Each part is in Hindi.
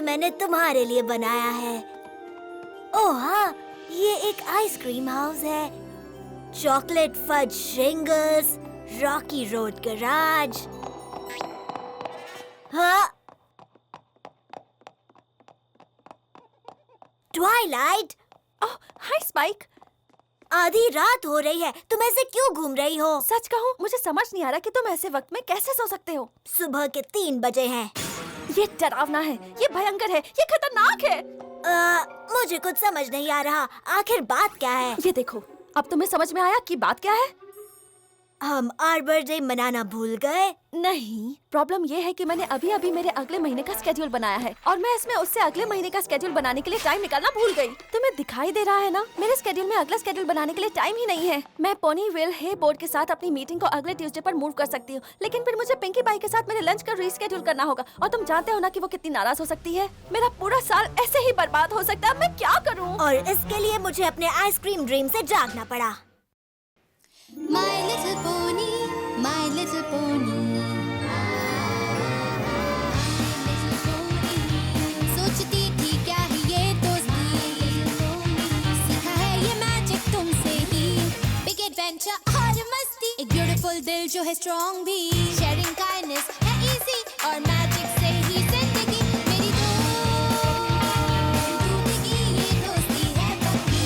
मैंने तुम्हारे लिए बनाया है। ओह हाँ, ये एक आइसक्रीम हाउस है। Chocolate fudge shingles, rocky road garage. हाँ, ट्वाइलाइट। Oh, hi Spike. आधी रात हो रही है, तुम ऐसे क्यों घूम रही हो? सच कहूँ मुझे समझ नहीं आ रहा कि तुम ऐसे वक्त में कैसे सो सकते हो। सुबह के 3 बजे हैं। ये डरावना है, ये भयंकर है, ये खतरनाक है। मुझे कुछ समझ नहीं आ रहा। आखिर बात क्या है? ये देखो, अब तुम्हें समझ में आया कि बात क्या है? हम आर्बर डे मनाना भूल गए। नहीं, प्रॉब्लम ये है कि मैंने अभी मेरे अगले महीने का स्केड्यूल बनाया है और मैं इसमें उससे अगले महीने का स्केड्यूल बनाने के लिए टाइम निकालना भूल गई। तुम्हें दिखाई दे रहा है ना, मेरे स्केड्यूल में अगला स्केड्यूल बनाने के लिए टाइम ही नहीं है। मैं पोनीविल हे बोर्ड के साथ अपनी मीटिंग को अगले ट्यूसडे पर मूव कर सकती हूँ, लेकिन फिर मुझे पिंकी बाई के साथ मेरे लंच का रीस्केड्यूल करना होगा और तुम जानते हो ना कि वो कितनी नाराज हो सकती है। मेरा पूरा साल ऐसे ही बर्बाद हो सकता है। मैं क्या करूँ? और इसके लिए मुझे अपने आइसक्रीम ड्रीम से जागना पड़ा। My little pony, my little pony. सोचती थी क्या है ये दोस्ती, सीखा है ये मैजिक तुमसे ही। Big adventure और मस्ती, एक beautiful दिल जो है strong भी। Sharing kindness है easy और magic से ही जिंदगी मेरी जिंदगी ये दोस्ती है पक्की।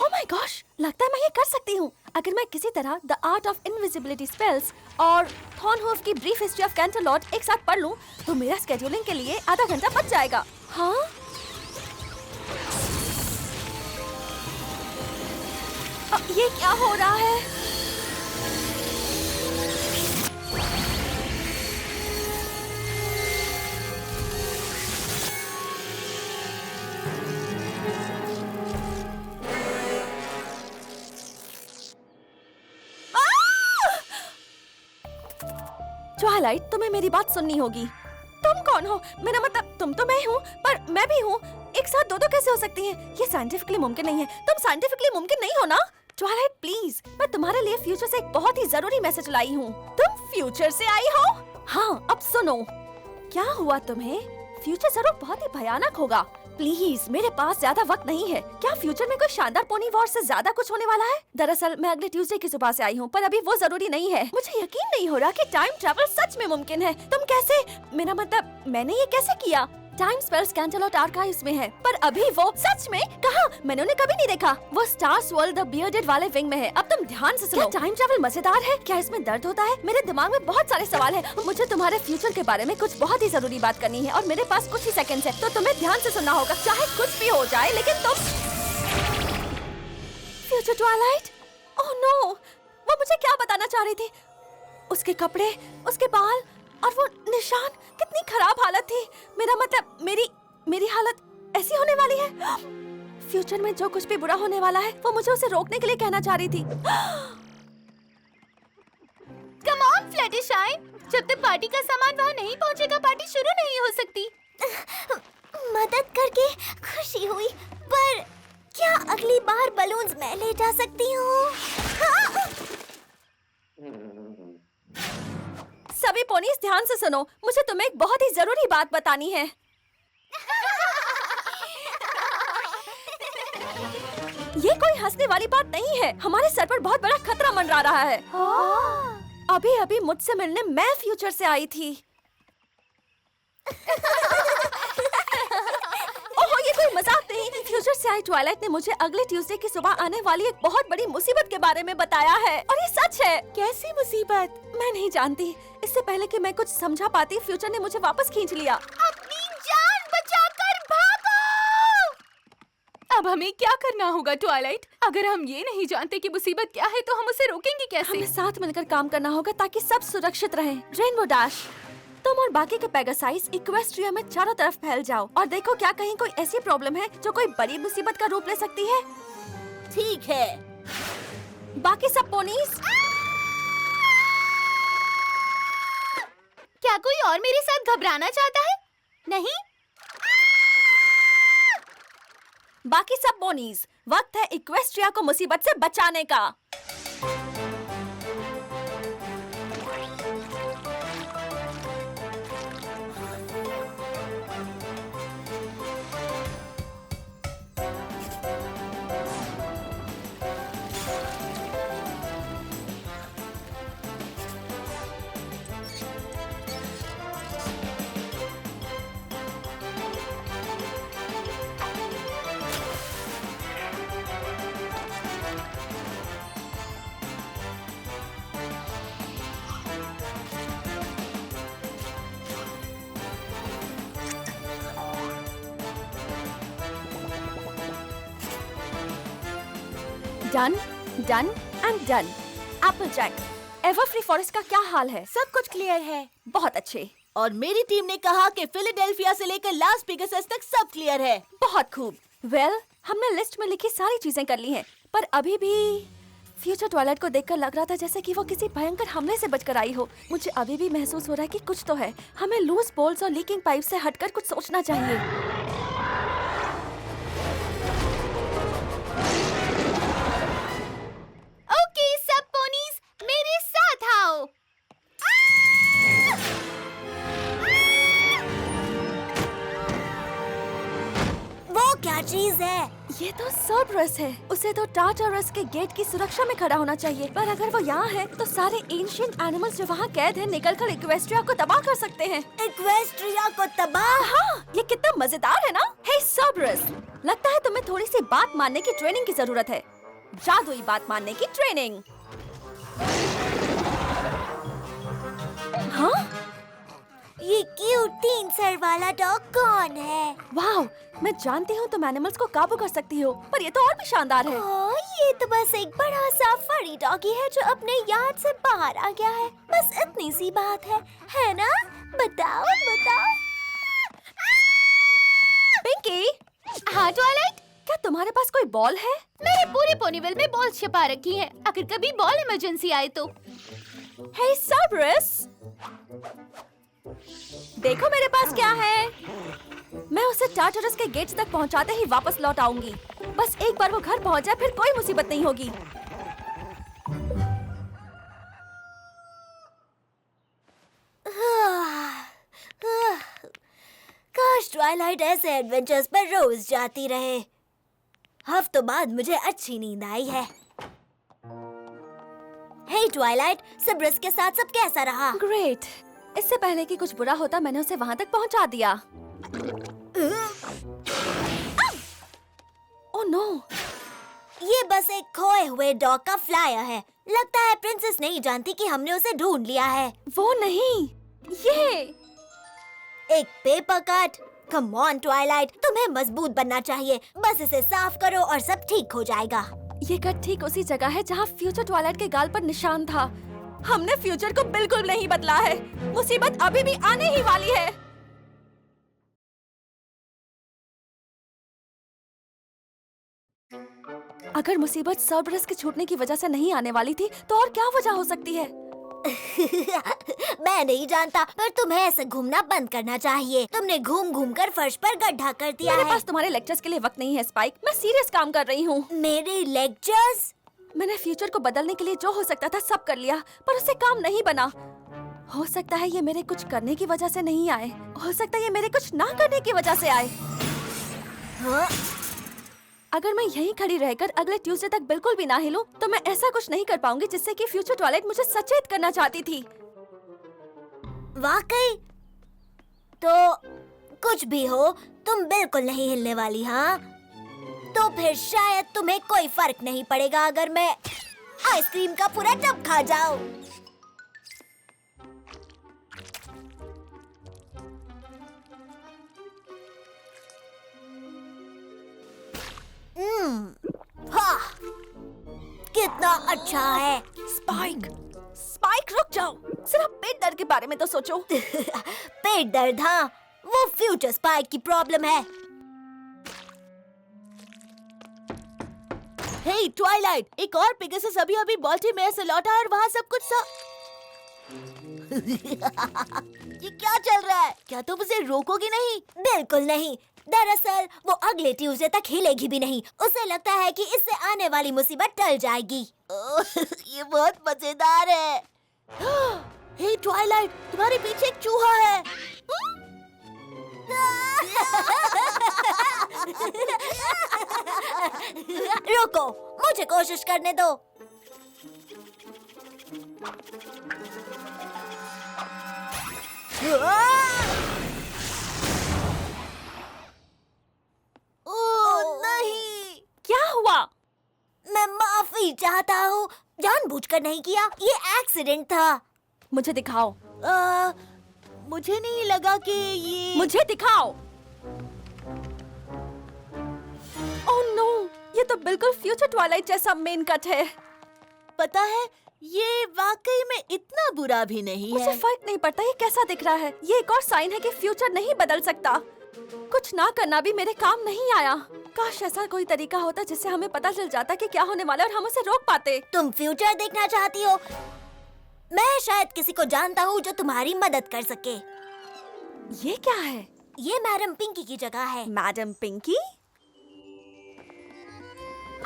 ओह माय गॉश, लगता है मैं ये कर सकती हूँ। अगर मैं किसी तरह the art of invisibility spells और थॉर्नहूफ की ब्रीफ हिस्ट्री ऑफ कैंटरलॉट एक साथ पढ़ लूँ तो मेरा स्केड्यूलिंग के लिए आधा घंटा बच जाएगा। हाँ, ये क्या हो रहा है? ट्वाइलाइट, तुम्हें मेरी बात सुननी होगी। तुम कौन हो? मेरा मतलब तुम तो मैं हूँ, पर मैं भी हूँ। एक साथ दो कैसे हो सकती हैं? ये साइंटिफिकली मुमकिन नहीं है। तुम साइंटिफिकली मुमकिन नहीं हो ना? ट्वाइलाइट प्लीज, मैं तुम्हारे लिए फ्यूचर से एक बहुत ही जरूरी मैसेज लाई हूँ। तुम फ्यूचर से आई हो? हाँ, अब सुनो। क्या हुआ तुम्हें? फ्यूचर जरूर बहुत ही भयानक होगा। प्लीज, मेरे पास ज्यादा वक्त नहीं है। क्या फ्यूचर में कोई शानदार पोनी वॉर से ज्यादा कुछ होने वाला है? दरअसल मैं अगले ट्यूसडे की सुबह से आई हूँ, पर अभी वो जरूरी नहीं है। मुझे यकीन नहीं हो रहा कि टाइम ट्रैवल सच में मुमकिन है। तुम कैसे? मेरा मतलब मैंने ये कैसे किया? टाइम स्पेल्स कैंटरलॉट आर्काइव्स में है, पर अभी वो सच में कहाँ? मैंने उन्हें कभी नहीं देखा। वो स्टार्स वर्ल्ड द बियर्डेड वाले विंग में है। अब तुम ध्यान से सुनो। क्या टाइम ट्रैवल मजेदार है? क्या इसमें दर्द होता है? मेरे दिमाग में बहुत सारे सवाल हैं। मुझे तुम्हारे फ्यूचर के बारे में कुछ बहुत ही जरूरी बात करनी है और मेरे पास कुछ ही सेकंड्स है, तो तुम्हें ध्यान से सुनना होगा। चाहे कुछ भी हो जाए, लेकिन तुम फ्यूचर ट्वाइलाइट। ओह नो, वो मुझे क्या बताना चाह रही थी? उसके कपड़े, उसके बाल और वो निशान, कितनी खराब हालत थी। मेरा मतलब मेरी हालत ऐसी होने वाली है। फ्यूचर में जो कुछ भी बुरा होने वाला है वो मुझे उसे रोकने के लिए कहना चाह रही थी। Come on, Fluttershy! जब तक पार्टी का सामान वहाँ नहीं पहुँचेगा, पार्टी शुरू नहीं हो सकती। मदद करके खुशी हुई, पर क्या अगली बार बलून्स मैं ले जा सकती हूँ? सभी पोनीज ध्यान से सुनो, मुझे तुम्हें एक बहुत ही जरूरी बात बतानी है। ये कोई हंसने वाली बात नहीं है। हमारे सर पर बहुत बड़ा खतरा मंडरा रहा है। अभी मुझसे मिलने मैं फ्यूचर से आई थी। ओह, ये कोई मजाक नहीं। फ्यूचर से आई ट्वाइलाइट ने मुझे अगले ट्यूसडे की सुबह आने वाली एक बहुत बड़ी मुसीबत के बारे में बताया है, और ये सच है। कैसी मुसीबत? मैं नहीं जानती। इससे पहले कि मैं कुछ समझा पाती, फ्यूचर ने मुझे वापस खींच लिया। अपनी जान बचाकर भागो! अब हमें क्या करना होगा ट्वाइलाइट? अगर हम ये नहीं जानते कि मुसीबत क्या है, तो हम उसे रोकेंगे कैसे? हमें साथ मिलकर काम करना होगा ताकि सब सुरक्षित रहें। रेनबो डैश, तुम और बाकी के पेगासाइज इक्वेस्ट्रिया में चारों तरफ फैल जाओ और देखो क्या कहीं कोई ऐसी प्रॉब्लम है जो कोई बड़ी मुसीबत का रूप ले सकती है। ठीक है। बाकी सब पोनीज और मेरे साथ घबराना चाहता है? नहीं? बाकी सब पोनीज, वक्त है इक्वेस्ट्रिया को मुसीबत से बचाने का। Done, done and done. Applejack, Everfree forest का क्या हाल है? सब कुछ क्लियर है बहुत अच्छे। और मेरी टीम ने कहा कि फिलाडेल्फिया से लेकर लास पेगासस तक सब क्लियर है। बहुत खूब। वेल, हमने लिस्ट में लिखी सारी चीजें कर ली हैं, पर अभी भी फ्यूचर ट्वाइलाइट को देखकर लग रहा था जैसे कि वो किसी भयंकर हमले से बचकर आई हो। मुझे अभी भी महसूस हो रहा है कि कुछ तो है। हमें लूज बोल्स और लीकिंग पाइप से हटकर कुछ सोचना चाहिए। ओके सब पोनीज, मेरे साथ आओ। वो क्या चीज है? ये तो सर्बरस है। उसे तो टार्टारस के गेट की सुरक्षा में खड़ा होना चाहिए, पर अगर वो यहाँ है तो सारे एंशिएंट एनिमल्स जो वहाँ कैद हैं निकलकर इक्वेस्ट्रिया को तबाह कर सकते हैं। इक्वेस्ट्रिया को तबाह? हाँ, ये कितना मजेदार है ना? हे सर्बरस, लगता है तुम्हें थोड़ी सी बात मानने की ट्रेनिंग की जरूरत है। जादुई बात मानने की ट्रेनिंग। हाँ? ये क्यूट 3 सर वाला डॉग कौन है? वाह, मैं जानती हूँ तुम एनिमल्स को काबू कर सकती हो, पर ये तो और भी शानदार है। ओह, ये तो बस एक बड़ा सा फरी डॉगी है जो अपने याद से बाहर आ गया है। बस इतनी सी बात है ना? बताओ बताओ। पिंकी, हाँ ट्वाइलाइट, क्या तुम्हारे पास कोई बॉल है? मेरे पूरे पोनीवेल में बॉल छिपा रखी हैं। अगर कभी बॉल इमरजेंसी आए तो। हे सर्बरस, देखो मेरे पास क्या है। मैं उसे टार्टारस के गेट्स तक पहुंचाते ही वापस लौट आऊंगी। बस एक बार वो घर पहुंच जाए फिर कोई मुसीबत नहीं होगी। काश ट्वाइलाइट ऐसे एडवेंचर्स पर रोज जाती रहे। हफ्तों बाद मुझे अच्छी नींद आई है। हे ट्वाइलाइट, सर्बरस के साथ सब कैसा रहा? ग्रेट। इससे पहले कि कुछ बुरा होता मैंने उसे वहां तक पहुंचा दिया। ओह नो, ये बस एक खोए हुए डॉग का फ्लायर है। लगता है प्रिंसेस नहीं जानती कि हमने उसे ढूंढ लिया है। वो नहीं, ये एक paper cut. Come on Twilight, तुम्हें मजबूत बनना चाहिए। बस इसे साफ करो और सब ठीक हो जाएगा। ये कट ठीक उसी जगह है जहाँ फ्यूचर ट्वाइलाइट के गाल पर निशान था। हमने फ्यूचर को बिल्कुल नहीं बदला है। मुसीबत अभी भी आने ही वाली है। अगर मुसीबत सर्बरस के छूटने की वजह से नहीं आने वाली थी तो और क्या वजह हो सकती है? मैं नहीं जानता, पर तुम्हें ऐसे घूमना बंद करना चाहिए। तुमने घूम घूम कर फर्श पर गड्ढा कर दिया मेरे है। पास तुम्हारे लेक्चर्स के लिए वक्त नहीं है स्पाइक। मैं सीरियस काम कर रही हूँ। मेरे लेक्चर्स? मैंने फ्यूचर को बदलने के लिए जो हो सकता था सब कर लिया, पर उससे काम नहीं बना। हो सकता है ये मेरे कुछ करने की वजह से नहीं आए। हो सकता है ये मेरे कुछ ना करने की वजह से आए। हाँ? अगर मैं यहीं खड़ी रहकर अगले ट्यूसडे तक बिल्कुल भी ना हिलूं, तो मैं ऐसा कुछ नहीं कर पाऊंगी जिससे कि फ्यूचर ट्वाइलाइट मुझे सचेत करना चाहती थी। वाकई? तो कुछ भी हो, तुम बिल्कुल नहीं हिलने वाली, हाँ? तो फिर शायद तुम्हें कोई फर्क नहीं पड़ेगा अगर मैं आइसक्रीम का पूरा टब खा जाऊं। हाँ, कितना अच्छा है। स्पाइक, स्पाइक रुक जाओ। सिर्फ पेट दर्द के बारे में तो सोचो। पेट दर्द? हाँ, वो फ्यूचर स्पाइक की प्रॉब्लम है। हे ट्वाइलाइट, एक और पेगासस अभी-अभी बॉल्टीमेयर से लौटा और वहाँ सब कुछ ये क्या चल रहा है? क्या तुम उसे रोकोगी नहीं? बिल्कुल नहीं। दरअसल वो अगले ट्यूसडे तक हिलेगी भी नहीं। उसे लगता है कि इससे आने वाली मुसीबत टल जाएगी। ये बहुत मजेदार है। हे ट्वाइलाइट, तुम्हारे पीछे एक चूहा है। रुको, मुझे कोशिश करने दो। ओह नहीं! क्या हुआ? मैं माफी चाहता हूँ, जानबूझकर नहीं किया, ये एक्सीडेंट था। मुझे दिखाओ। मुझे नहीं लगा कि ये मुझे दिखाओ। ओह नो, ये तो बिल्कुल फ्यूचर ट्वाइलाइट जैसा मेन कट है। पता है, ये वाकई में इतना बुरा भी नहीं मुझे है। फर्क नहीं पड़ता ये कैसा दिख रहा है। ये एक और साइन है कि फ्यूचर नहीं बदल सकता। कुछ ना करना भी मेरे काम नहीं आया। काश ऐसा कोई तरीका होता जिससे हमें पता चल जाता कि क्या होने वाला है और हम उसे रोक पाते। तुम फ्यूचर देखना चाहती हो? मैं शायद किसी को जानता हूँ जो तुम्हारी मदद कर सके। ये क्या है? ये मैडम पिंकी की जगह है। मैडम पिंकी?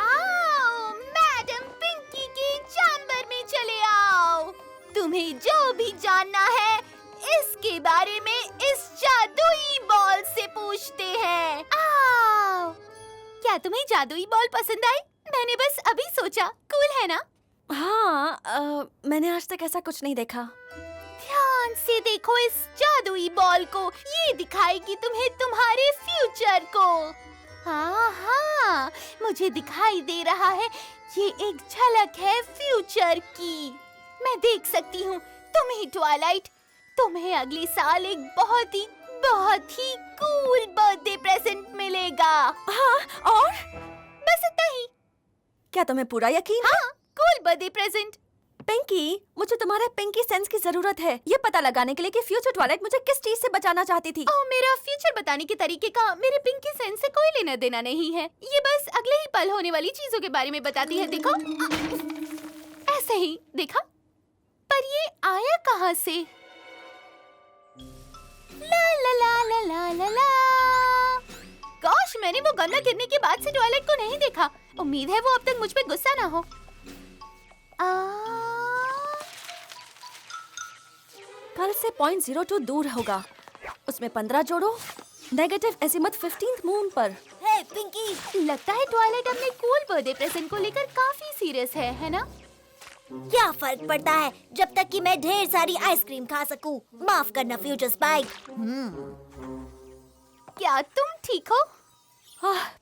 आओ, मैडम पिंकी के चैम्बर में चले आओ। तुम्हें जो भी जानना है इसके बारे में इस जादुई बॉल से पूछते हैं। आओ, क्या तुम्हें जादुई बॉल पसंद आई? मैंने बस अभी सोचा, कूल है ना? हाँ, मैंने आज तक ऐसा कुछ नहीं देखा। ध्यान से देखो इस जादुई बॉल को, ये दिखाएगी तुम्हें तुम्हारे फ्यूचर को। हाँ, मुझे दिखाई दे रहा है, ये एक झलक है फ्यूचर की। मैं देख सकती हूँ तुम्हें ट्वाइलाइट, तुम्हें अगले साल एक बहुत ही कूल बर्थडे प्रेजेंट मिलेगा। हाँ, और बस इतना ही। क्या तुम्हें पूरा यकीन है? हाँ, कूल बर्थडे प्रेजेंट। पिंकी, मुझे तुम्हारे पिंकी सेंस की जरूरत है, ये पता लगाने के लिए कि फ्यूचर ट्वाइलाइट मुझे किस चीज से बचाना चाहती थी। ओह, मेरा फ्यूचर बताने के तरीके का मेरे पिंकी सेंस से कोई लेना देना नहीं है। ये बस अगले ही पल होने वाली चीजों के बारे में बताती है। देखो, ऐसे ही देखा। पर ये आया कहाँ से? ला ला ला ला ला ला ला। गॉश, मैंने वो गमला गिरने के बाद से ट्वाइलाइट को नहीं देखा। उम्मीद है वो अब तक मुझ पे गुस्सा ना हो। कल से 0.02 दूर होगा, उसमें 15 जोड़ो। नेगेटिव एजिमथ 15th मून पर। हे पिंकी, लगता है ट्वाइलाइट अपने कूल बर्थडे प्रेजेंट को लेकर काफी सीरियस है ना? क्या फर्क पड़ता है जब तक कि मैं ढेर सारी आइसक्रीम खा सकूं। माफ करना फ्यूचर स्पाइक। क्या तुम ठीक हो?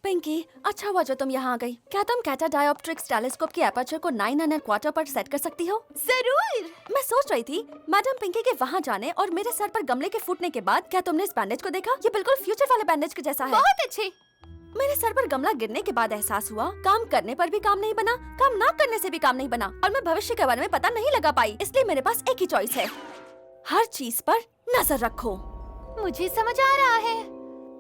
पिंकी, अच्छा हुआ जो तुम यहाँ आ गई। क्या तुम कैटा डायोप्ट्रिक्स टेलीस्कोप की एपर्चर को 9.25 पर सेट कर सकती हो? जरूर। मैं सोच रही थी मैडम पिंकी के वहाँ जाने और मेरे सर पर गमले के फूटने के बाद क्या तुमने इस बैंडेज को देखा? ये बिल्कुल फ्यूचर वाले बैंडेज के जैसा है। बहुत अच्छे। मेरे सर पर गमला गिरने के बाद एहसास हुआ काम करने पर भी काम नहीं बना, काम ना करने से भी काम नहीं बना, और मैं भविष्य के बारे में पता नहीं लगा पाई। इसलिए मेरे पास एक ही चॉइस है, हर चीज पर नजर रखो। मुझे समझ आ रहा है।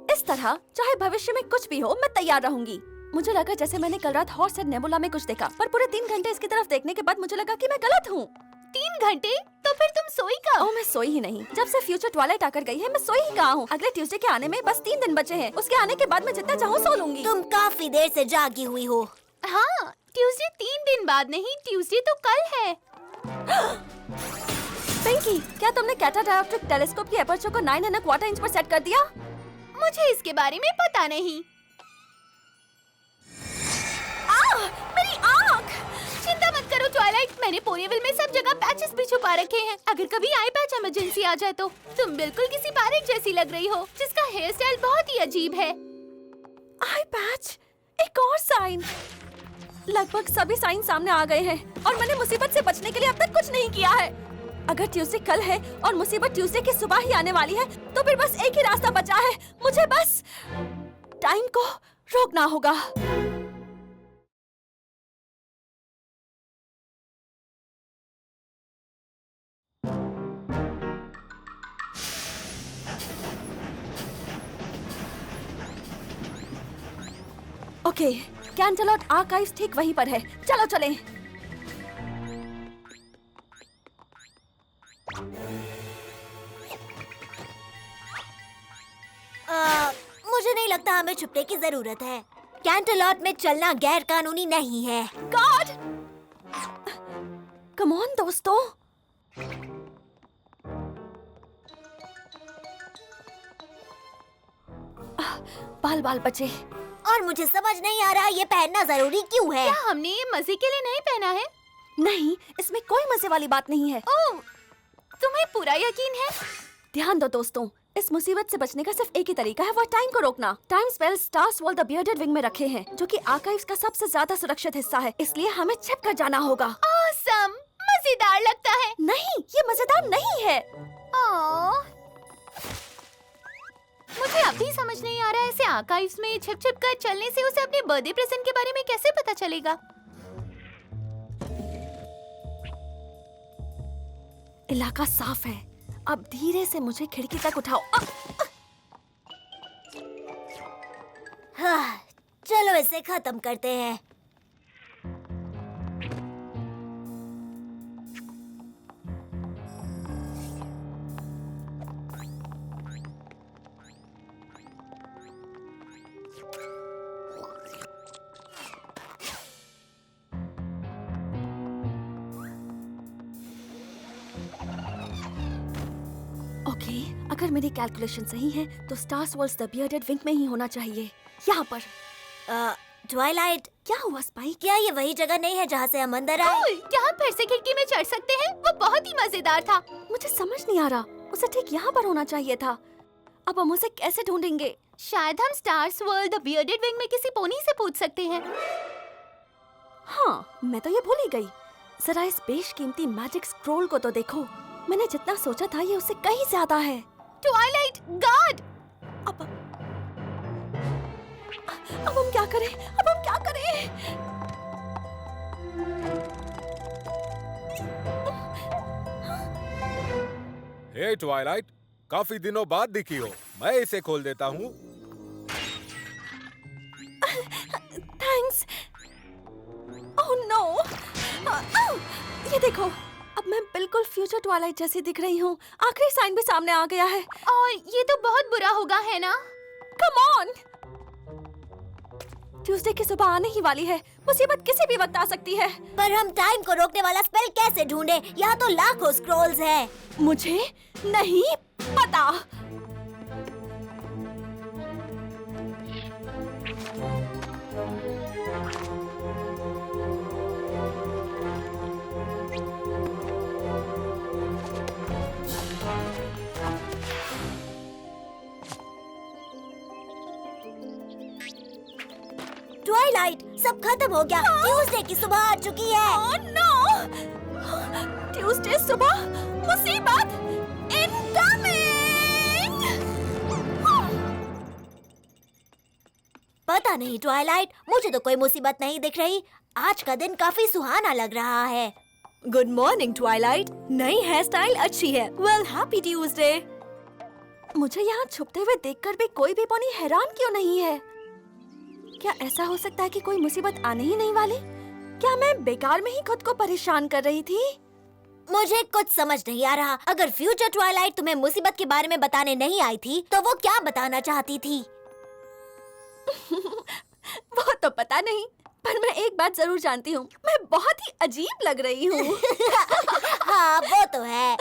इस तरह चाहे भविष्य में कुछ भी हो मैं तैयार रहूंगी। मुझे लगा जैसे मैंने कल रात हॉर्स एंड नेबुला में कुछ देखा, पर पूरे 3 घंटे इसकी तरफ देखने के बाद मुझे लगा कि मैं गलत हूँ। 3 घंटे? तो फिर तुम सोई कब? ओह, मैं सोई ही नहीं। जब से फ्यूचर ट्वाइलाइट आकर गई है मैं सोई ही कहाँ हूँ। अगले ट्यूसडे के आने में बस 3 दिन बचे हैं। उसके आने के बाद मैं जितना चाहूँ सो लूंगी। तुम काफी देर से जागी हुई हो। हाँ, ट्यूसडे 3 दिन बाद नहीं, ट्यूसडे तो कल है। पिंकी, क्या तुमने कैटा डायोप्ट्रिक टेलीस्कोप की एपर्चर को 9.25 इंच पर सेट कर दिया? मुझे इसके बारे में पता नहीं। मेरी आँख! चिंता मत करो ट्वाइलाइट, मैंने पोनीवेल में सब जगह पैचेस भी छुपा रखे हैं। अगर कभी आई पैच इमरजेंसी आ जाए तो। तुम बिल्कुल किसी पैरेट जैसी लग रही हो, जिसका हेयर स्टाइल बहुत ही अजीब है। आई पैच, एक और साइन। लगभग सभी साइन सामने आ गए हैं और मैंने मुसीबत से बचने के लिए अब तक कुछ नहीं किया है। अगर ट्यूसडे कल है और मुसीबत ट्यूसडे की सुबह ही आने वाली है तो फिर बस एक ही रास्ता बचा है, मुझे बस टाइम को रोकना होगा। ओके, कैंटलॉट आर्काइव्स ठीक वहीं पर है। चलो चलें। मुझे नहीं लगता हमें छुपने की जरूरत है। कैंटरलॉट में चलना गैर कानूनी नहीं है। गॉड! कम ऑन दोस्तों। बाल बाल बचे। और मुझे समझ नहीं आ रहा ये पहनना जरूरी क्यों है। क्या हमने ये मजे के लिए नहीं पहना है? नहीं, इसमें कोई मजे वाली बात नहीं है। ओह, तुम्हें पूरा यकीन है? ध्यान दो दोस्तों, इस मुसीबत से बचने का सिर्फ एक ही तरीका है, वो टाइम को रोकना। Time spell stars wall the bearded wing में रखे हैं, जो कि आर्काइव्स का सबसे ज्यादा सुरक्षित हिस्सा है, इसलिए हमें छिप कर जाना होगा। ऑसम, मजेदार लगता है। नहीं, ये मजेदार नहीं है। ओह, मुझे अभी समझ नहीं आ रहा है, ऐसे आर्काइव्स में छिप छिप कर चलने से उसे अपने बर्थडे प्रेजेंट के बारे में कैसे पता चलेगा? इलाका साफ है, अब धीरे से मुझे खिड़की तक उठाओ। हाँ, चलो इसे खत्म करते हैं। ओके, अगर मेरी कैलकुलेशन सही है तो stars walls the bearded wing में ही होना चाहिए, यहाँ पर। ट्वाइलाइट, क्या हुआ स्पाइक? क्या ये वही जगह नहीं है जहाँ से हम अंदर आए? ओह, क्या हम फिर से खिड़की में चढ़ सकते हैं? वो बहुत ही मजेदार था। मुझे समझ नहीं आ रहा, उसे ठीक यहाँ पर होना चाहिए था। अब हम उसे कैसे ढूंढेंगे? शायद हम stars world the bearded wing में किसी पोनी से पूछ सकते हैं। हाँ, मैं तो ये भूल ही गई। जरा इस बेशकीमती मैजिक स्क्रोल को तो देखो, मैंने जितना सोचा था ये उससे कहीं ज्यादा है। Twilight, guard! अब हम क्या करें? अब हम क्या करें? हे ट्वाइलाइट, काफी दिनों बाद दिखी हो। मैं इसे खोल देता हूँ। थैंक्स। Oh no! ये देखो, अब मैं बिल्कुल फ्यूचर ट्वाइलाइट जैसी दिख रही हूँ। आखिरी साइन भी सामने आ गया है। और ये तो बहुत बुरा होगा, है ना? Come on! ट्यूसडे की सुबह आने ही वाली है। मुसीबत किसी भी वक्त आ सकती है। पर हम टाइम को रोकने वाला स्पेल कैसे ढूंढे? यहाँ तो लाखों स्क्रॉल्स हैं। मुझे नहीं पता। ट्वाइलाइट, सब खत्म हो गया। ट्यूसडे की सुबह आ चुकी है। Oh no! ट्यूसडे सुबह मुसीबत इनकमिंग! पता नहीं ट्वाइलाइट, मुझे तो कोई मुसीबत नहीं दिख रही। आज का दिन काफी सुहाना लग रहा है। गुड मॉर्निंग ट्वाइलाइट, नई हेयर स्टाइल अच्छी है। Well, happy Tuesday. मुझे यहाँ छुपते हुए देखकर भी कोई भी पोनी हैरान क्यों नहीं है? क्या ऐसा हो सकता है कि कोई मुसीबत आने ही नहीं वाली? क्या मैं बेकार में ही खुद को परेशान कर रही थी? मुझे कुछ समझ नहीं आ रहा। अगर फ्यूचर ट्वाइलाइट तुम्हें मुसीबत के बारे में बताने नहीं आई थी, तो वो क्या बताना चाहती थी? वो तो पता नहीं, पर मैं एक बात जरूर जानती हूँ, मैं बहुत ही अजीब लग रही हूँ। हाँ, वो तो है।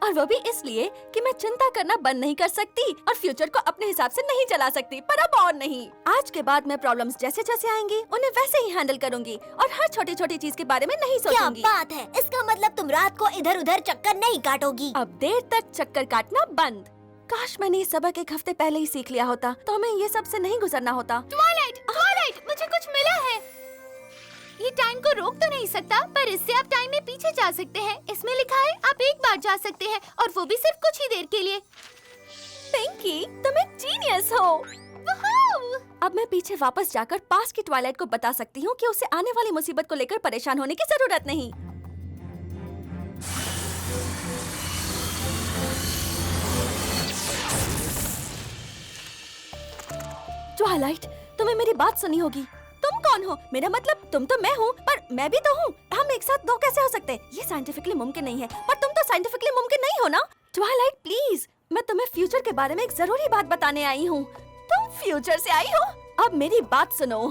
और वो भी इसलिए कि मैं चिंता करना बंद नहीं कर सकती और फ्यूचर को अपने हिसाब से नहीं चला सकती। पर अब और नहीं। आज के बाद मैं प्रॉब्लम्स जैसे जैसे आएंगी उन्हें वैसे ही हैंडल करूंगी और हर छोटी छोटी चीज के बारे में नहीं क्या सोचूंगी। बात है! इसका मतलब तुम रात को इधर उधर चक्कर नहीं काटोगी। अब देर तक चक्कर काटना बंद। काश मैंने ये सबक एक हफ्ते पहले ही सीख लिया होता, तो हमें ये सब से नहीं गुजरना होता। ट्वाइलाइट, ट्वाइलाइट, मुझे कुछ मिला है। ये टाइम को रोक तो नहीं सकता, पर इससे आप टाइम में पीछे जा सकते हैं। इसमें लिखा है आप एक बार जा सकते हैं, और वो भी सिर्फ कुछ ही देर के लिए। पिंकी, तुम एक जीनियस हो। वुहू! अब मैं पीछे वापस जाकर पास की ट्वाइलाइट को बता सकती हूँ कि उसे आने वाली मुसीबत को लेकर परेशान होने की जरूरत नहीं। ट्वाइलाइट, तुम्हें मेरी बात सुनी होगी। तुम तुम कौन हो? मेरा मतलब तुम तो मैं हूँ, पर मैं भी तो हूँ। हम एक साथ दो कैसे हो सकते हैं? ये साइंटिफिकली मुमकिन नहीं है। पर तुम तो साइंटिफिकली मुमकिन नहीं हो ना? ट्वाइलाइट प्लीज, मैं तुम्हें फ्यूचर के बारे में एक जरूरी बात बताने आई हूँ। तुम फ्यूचर से आई हो? अब मेरी बात सुनो।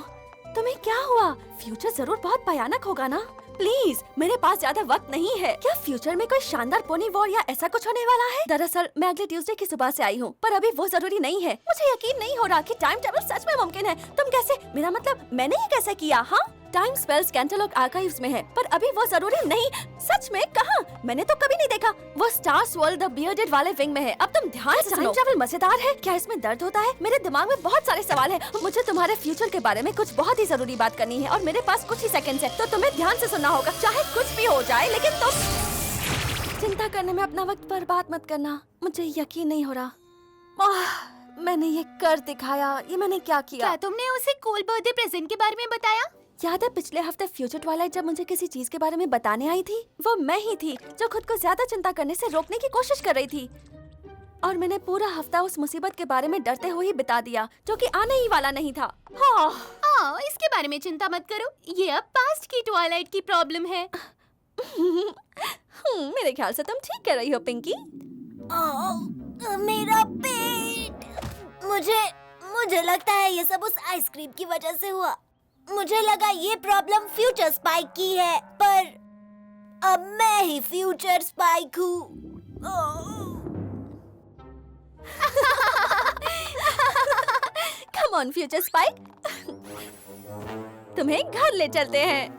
तुम्हें क्या हुआ? फ्यूचर जरूर बहुत भयानक होगा ना? प्लीज, मेरे पास ज्यादा वक्त नहीं है। क्या फ्यूचर में कोई शानदार पोनी वॉर या ऐसा कुछ होने वाला है? दरअसल मैं अगले ट्यूसडे की सुबह से आई हूँ, पर अभी वो जरूरी नहीं है। मुझे यकीन नहीं हो रहा कि टाइम ट्रेवल सच में मुमकिन है। तुम कैसे? मेरा मतलब मैंने ये कैसे किया? हाँ, टाइम स्पेल्स कैंटलॉग आर्काइव्स में है, पर अभी वो जरूरी नहीं। सच में? कहाँ? मैंने तो कभी नहीं देखा। वो स्टार्स वर्ल्ड द बियर्डेड वाले विंग में है। अब तुम ध्यान से सुनो। टाइम ट्रैवल मजेदार है? क्या इसमें दर्द होता है? मेरे दिमाग में बहुत सारे सवाल हैं। मुझे तुम्हारे फ्यूचर के बारे में कुछ बहुत ही जरूरी बात करनी है और मेरे पास कुछ ही सेकंड्स है, तो तुम्हें ध्यान से सुनना होगा। चाहे कुछ भी हो जाए, लेकिन तुम चिंता करने में अपना वक्त बर्बाद मत करना। मुझे यकीन नहीं हो रहा। मैंने ये कर दिखाया। ये मैंने क्या किया? क्या तुमने उसे कूल बर्थडे प्रेजेंट के बारे में बताया? याद है पिछले हफ्ते फ्यूचर ट्वाइलाइट जब मुझे किसी चीज के बारे में बताने आई थी? वो मैं ही थी जो खुद को ज्यादा चिंता करने से रोकने की कोशिश कर रही थी, और मैंने पूरा हफ्ता उस मुसीबत के बारे में डरते हुए ही बिता दिया जो कि आने ही वाला नहीं था। हाँ, इसके बारे में चिंता मत करो। ये अब पास्ट की ट्वाइलाइट की प्रॉब्लम है। मेरे ख्याल से तुम ठीक कह रही हो पिंकी। मेरा पेट। मुझे लगता है ये सब उस आइसक्रीम की वजह से हुआ। मुझे लगा ये प्रॉब्लम फ्यूचर स्पाइक की है, पर अब मैं ही फ्यूचर स्पाइक हूँ। कम ऑन फ्यूचर स्पाइक, तुम्हें घर ले चलते हैं।